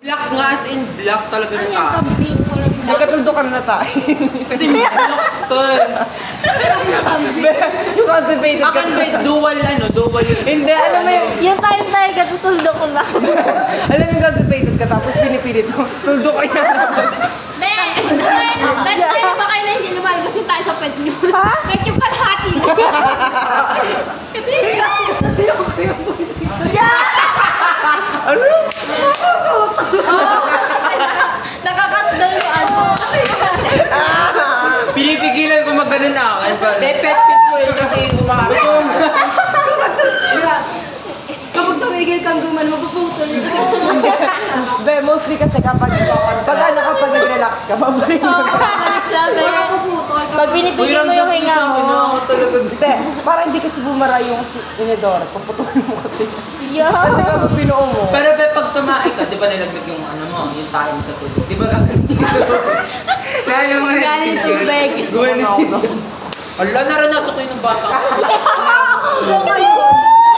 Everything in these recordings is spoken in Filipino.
Black nga as in black talaga Ano ng yan? tao. Kambing, color May black. katuldukan na tayo. Kasi black tol. Yung cultivated Akin ba dual dual. Hindi, alam mo yung... Yung tayo katusuldo ko lang. Alam mo yung cultivated ka tapos pinipilit mo. Tuldok ka na. Bet tayo ba kayo na hindi lumalabas yung tayo sa pet nyo? Ha? Bet yung kalahati na. Kasi yung kayo po. Ano? Nakakatdo yung ano. Pinipigilan ko magganon akin. Pet cute ko yun kasi umaharap. Kapag tumigil kang guman, mapuputol yun. Be, mostly kasi kapag nag-relax ka, babalik mo ka. Mapuputol. Pag pinipigil mo yung hinga mo. Talaga. Hindi, para hindi kasi bumara yung inidor. Puputulin mo kasi. Yo! Kasi kapag pinuo mo. Pero be, pag tumae ka, di ba nilaglag yung yung tayo mo sa tulog? Di ba gagawin Lalo mo na Galing tubig. Ala, naranasan ko yung bata.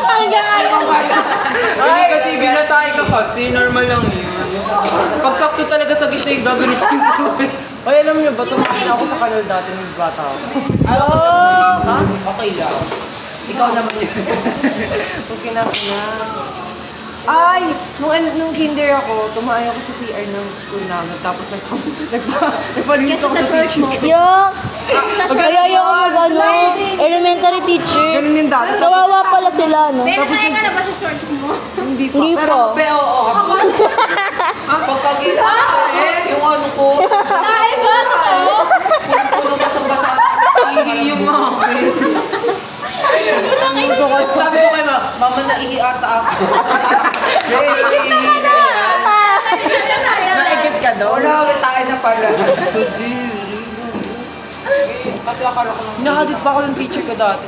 Hanggang ngayon. Hindi kasi binatay ka kasi, normal lang yun. Pag sakto talaga sa gitna yung gagawin ko. Ay, alam niyo ba, tumakin ako sa kanal dati ng bata ako. Oh! Ha? Okay lang. Ikaw naman yun. Okay na. Ay! Nung kinder ako, tumayo ako sa CR ng school namin. Tapos nagpalinis Kasi ako sa sa short mo. teacher. Yo! Kaya yung elementary teacher. Ganun yung dati. Kawawa pala sila, no? Pero tayo ka na ba sa short mo? Hindi pa. Hindi Pero, po. be, oo. Pagkagising yung ano ko. Ay, ba? Puno basang-basa. Ihi yung akin. Sabi ko kay mama na ihiata ako. Ihi na yan. Naigit ka doon. Wala, tayo na pala. Kasi akala ko lang. Nakadit pa ako ng teacher ko dati.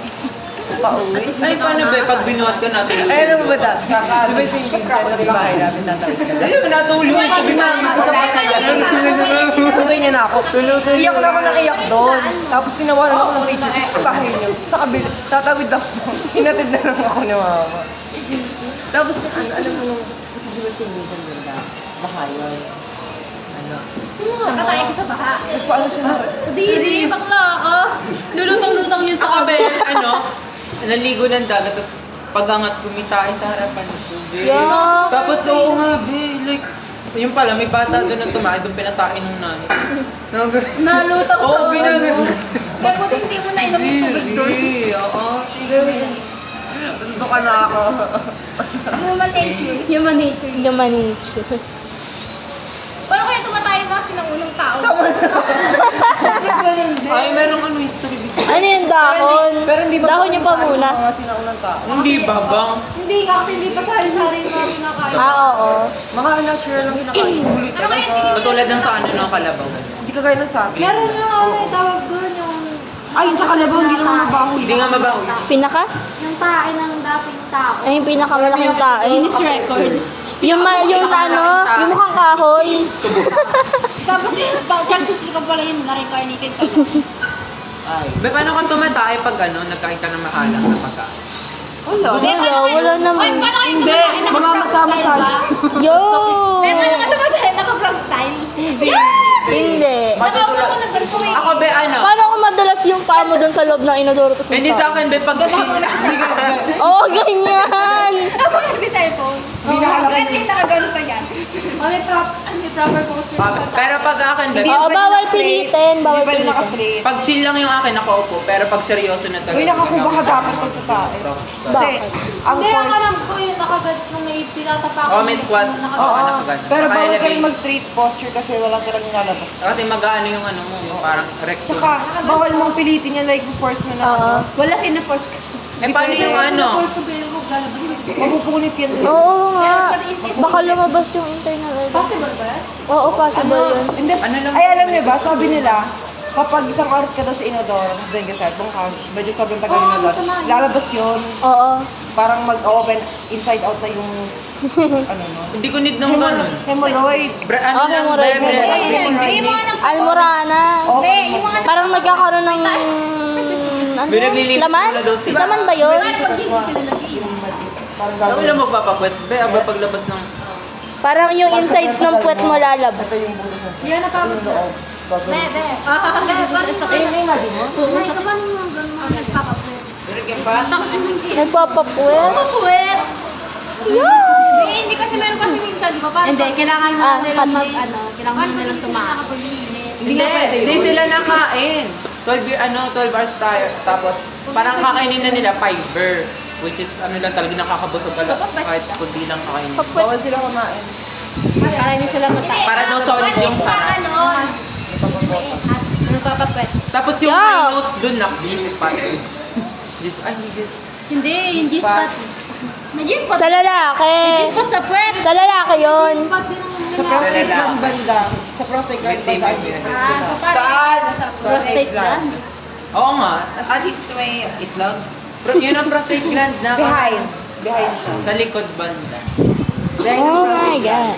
Pauwi. Ay, paano ba? Pag binuhat ka natin. Ay, alam mo ba dati? Di ba yung singing ka na bahay namin tatawid ka? Ayun, natulog. Tuloy niya na ako. Iyak na ako ng iyak doon. Tapos tinawaran ako ng teacher sa bahay niya. Sa kabila, tatawid ako. Hinatid na lang ako ni mama. Tapos, alam mo yung, kasi di ba singing ka nila? Bahay yun. Ano? Nakatayo ka sa baha. Nagpaano siya na? Diri, bakla ako. Lulutang-lutang yun Ako sa ba, naligo ng dagat, tapos pag-angat kumitae sa harapan ng tubig. Yeah. Tapos, oo nga, be, like, yung pala, may bata doon na tumae, doon pinatain ng nanay. Nalutang Oo, sa binagay. Kaya po hindi mo na inom yung tubig doon. Oo. Gusto ka na ako. Human nature. Human nature. Human nature. Paano kaya tumatayo mga sinangunang tao? Ay, merong history. Ano yung dahon? Pero hindi ba Dahon yung pamuna. Mga sinaunang tao. Hindi ba, bang? Hindi nga kasi hindi pa sari-sari yung mga kinakain. Oo. Mga natural lang kinakain. Bulit Ano kaya tingin mo? Katulad ng sa kalabaw. Hindi ka gaya ng sa akin. Meron yung ano yung tawag doon yung... Ay, yung sa kalabaw, hindi naman mabaho. Hindi nga mabaho. Pinaka? Yung tae ng dating tao. Ay, yung pinakamalaking tae. Guinness record. Yung mukhang kahoy. Tapos chances ka pala yun na-reincarnated ka. Ay. Be, paano kang tumatae pag nagkain ka ng mahalang na pagkain? Wala. Wala Ay, naman. paano kayo Hindi, tumatayo? mamamasama sa Yo! Pero paano ka tumatayo? Naka-vlog style? Hindi. Nakauna ko ng ganito eh. Ako, be, Paano kung madalas yung paa mo dun sa loob ng inodoro tapos Hindi sa akin, be, pag Oo, ganyan! Ako nag-cellphone. Hindi nakagano pa yan. May proper posture. Pero pag akin, be, Oo, bawal pilitin. Bawal Hindi pwede pilitin. naka-straight. pag chill lang yung akin, nakaupo. Pero pag seryoso na talaga. Uy, nakakuha ka dapat pag tatae. Kasi, Bakit? ang Hindi, ang force... alam ko yung nakagad nung may tinatapakan. Oh, may squat. Oo, nakagano. pero bawal ka rin Naka-elevate. mag-straight posture kasi walang tirang nilalabas. Kasi mag-ano yung mo, yung parang rectum. Tsaka, bawal mong pilitin yan like force mo na Oo. Wala fina-force ka. Eh, paano yung Fina-force ko pero ko lalabas. mapupunit yan. Oo nga. Baka lumabas yung internal organ. Possible ba yan? Oo, possible yun. Hindi, ay alam niyo ba, sabi nila, kapag isang oras ka daw sa inodoro, then ka bang ka, medyo sobrang tagal Oo, na daw, masama yun. lalabas yun, Oo. parang mag-open, inside out na yung, ano no? Hindi ko need ng ganun. Hemorrhoid. Ano Oh, lang, hemorrhoid. be, May mga nag... Almorana. May, yung mga Parang nagkakaroon ng... Ano? Binaglilinis Laman? na daw sila. Laman ba yun? Paano pag hindi sila nag-iinom? Parang Ano gagawin. lang magpapakwet, be, aba paglabas ng... Parang yung insides ng puwet mo lalabas. Ito yung butas mo. Yan na pabot. Loob. Gagawin. Nay, kapanin mo ang ganun mga nagpapapwet. Nagpapapuwet. Papapwet! Yeah! Hindi kasi meron kasi minsan, di ba? Parang Hindi, kailangan mo Ah, nilang pati- kailangan mo nilang tumakas. Hindi sila nakain. 12 hours prior. Tapos, parang kakainin na nila fiber. Which is, ano lang talaga nakakabusog pala. Kahit kundi lang kakainin. Bawal sila kumain. Para hindi sila mata. Para daw solid yung sarap. Nagpapapwet. Tapos yung Yeah. may notes dun na visit pa. Hindi. Hindi, yung G-spot. May G-spot. Sa lalaki. G-spot sa puwet. Sa lalaki yun. G-spot din ang Sa prostate gland banda. Sa prostate gland May banda. statement yun. so parang... Saan? Prostate gland. Oo nga. At it's may itlog. Yun ang prostate gland na. Behind. Behind siya. Sa likod banda. Behind Oh ang prostate my gland. God.